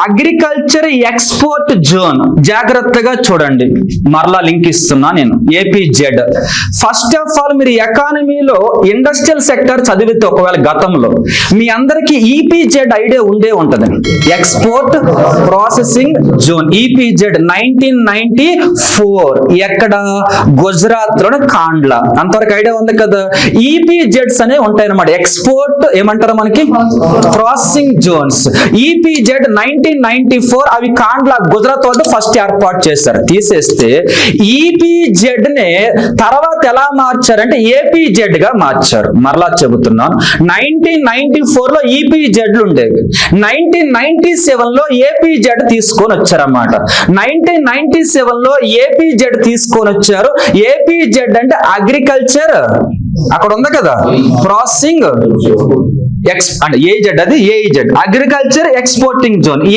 Agriculture export zone. జాగ్రత్తగా చూడండి, మరలా లింక్ ఇస్తున్నా నేను. ఏపీజెడ్. ఫస్ట్ ఆఫ్ ఆల్ మీరు ఎకానమీలో ఇండస్ట్రియల్ సెక్టర్ చదివితే ఒకవేళ గతంలో మీ అందరికి ఈపీజెడ్ ఐడియా ఉండే ఉంటది. Export processing zone. ఈపీజెడ్ 1994 ఎక్కడ? గుజరాత్ లోని కాండ్లా. అంతవరకు ఐడియా ఉంది కదా. ఈపీజెడ్స్ అనే ఉంటాయి అన్నమాట. ఎక్స్పోర్ట్ ఏమంటారు మనకి? Processing Jones. ఈపీజెడ్ 1994 అవి కాండ్లా గుజరాత్ వాళ్ళు ఫస్ట్ ఏర్పాటు చేశారు. తీసేస్తే ఈపీజెడ్ నే తర్వాత ఎలా మార్చారంటే ఏపీజెడ్ గా మార్చారు. మరలా చెబుతున్నాను, 1994 లో ఈపీజెడ్లు ఉండేవి. 1997 లో ఏపీజెడ్ తీసుకొని వచ్చారన్నమాట. 1997 లో ఏపీజెడ్ తీసుకొని వచ్చారు. ఏపీజెడ్ అంటే అగ్రికల్చర్, అక్కడ ఉంది కదా ప్రాసెసింగ్ అంటే ఏజెడ్, అది ఏజెడ్ అగ్రికల్చర్ ఎక్స్పోర్టింగ్ జోన్.